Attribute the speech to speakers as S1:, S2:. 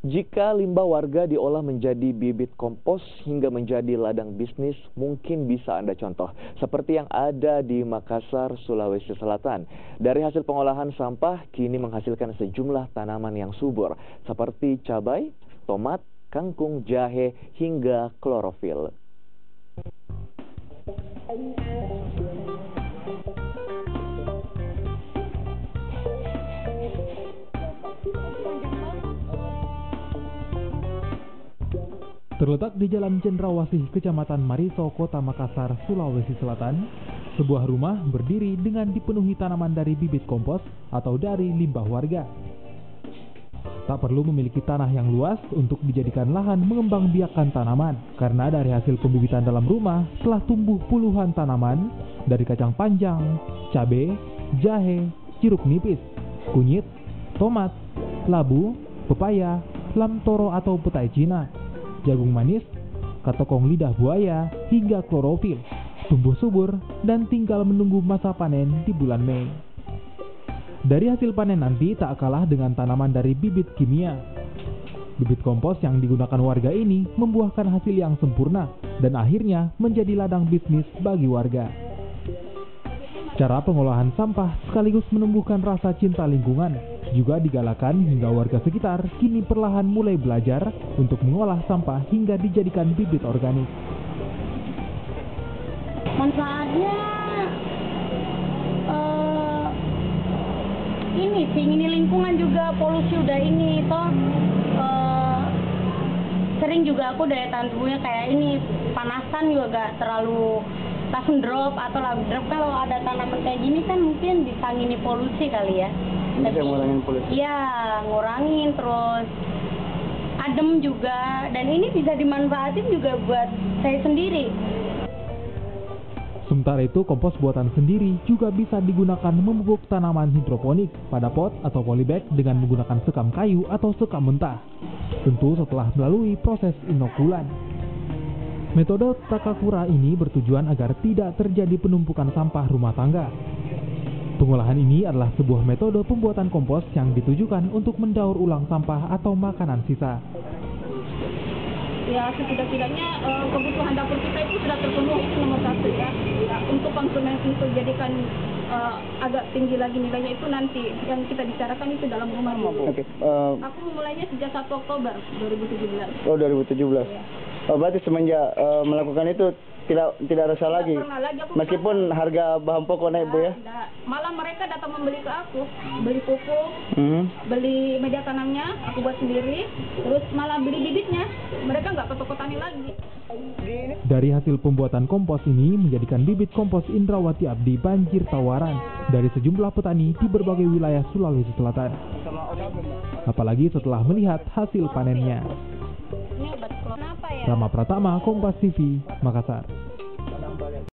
S1: Jika limbah warga diolah menjadi bibit kompos hingga menjadi ladang bisnis, mungkin bisa Anda contoh. Seperti yang ada di Makassar, Sulawesi Selatan. Dari hasil pengolahan sampah, kini menghasilkan sejumlah tanaman yang subur, seperti cabai, tomat, kangkung, jahe, hingga klorofil.
S2: Terletak di Jalan Cendrawasih, Kecamatan Mariso, Kota Makassar, Sulawesi Selatan, sebuah rumah berdiri dengan dipenuhi tanaman dari bibit kompos atau dari limbah warga. Tak perlu memiliki tanah yang luas untuk dijadikan lahan mengembangbiakkan tanaman, karena dari hasil pembibitan dalam rumah telah tumbuh puluhan tanaman dari kacang panjang, cabai, jahe, jeruk nipis, kunyit, tomat, labu, pepaya, lam toro atau petai Cina, jagung manis, katokong lidah buaya, hingga klorofil, tumbuh subur dan tinggal menunggu masa panen di bulan Mei. Dari hasil panen nanti tak kalah dengan tanaman dari bibit kimia. Bibit kompos yang digunakan warga ini membuahkan hasil yang sempurna dan akhirnya menjadi ladang bisnis bagi warga. Cara pengolahan sampah sekaligus menumbuhkan rasa cinta lingkungan juga digalakan hingga warga sekitar kini perlahan mulai belajar untuk mengolah sampah hingga dijadikan bibit organik.
S3: Manfaatnya ini lingkungan juga, polusi udah ini toh, sering juga aku daya tahan tubuhnya kayak ini, panasan juga gak terlalu langsung drop atau langsung drop. Kalau ada tanaman kayak gini kan mungkin bisa ngini polusi kali ya.
S4: Bisa ngurangin polusi?
S3: Iya, ngurangin, terus adem juga, dan ini bisa dimanfaatin juga buat saya sendiri.
S2: Sementara itu, kompos buatan sendiri juga bisa digunakan memupuk tanaman hidroponik pada pot atau polybag dengan menggunakan sekam kayu atau sekam mentah. Tentu setelah melalui proses inokulan. Metode Takakura ini bertujuan agar tidak terjadi penumpukan sampah rumah tangga. Pengolahan ini adalah sebuah metode pembuatan kompos yang ditujukan untuk mendaur ulang sampah atau makanan sisa.
S5: Ya, setidak-tidaknya kebutuhan dapur kita itu sudah terpenuhi, itu nomor satu ya. Untuk konsumen untuk jadikan agak tinggi lagi nilainya itu nanti yang kita bicarakan itu dalam rumah dulu.
S4: Oke.
S5: Aku mulainya sejak 1 Oktober 2017.
S4: Oh, 2017.
S5: Ya.
S4: Oh, berarti semenjak melakukan itu tidak resah lagi. Meskipun harga bahan pokok naik, Bu ya.
S5: Malah mereka datang membeli ke aku, beli pupuk, beli media tanamnya, aku buat sendiri, terus malah beli bibitnya. Mereka nggak ke toko tani lagi.
S2: Dari hasil pembuatan kompos ini menjadikan bibit kompos Indrawati Abdi banjir tawaran dari sejumlah petani di berbagai wilayah Sulawesi Selatan. Apalagi setelah melihat hasil panennya.
S3: Ini obat klor apa ya?
S2: Rama Pratama, Kompas TV, Makassar.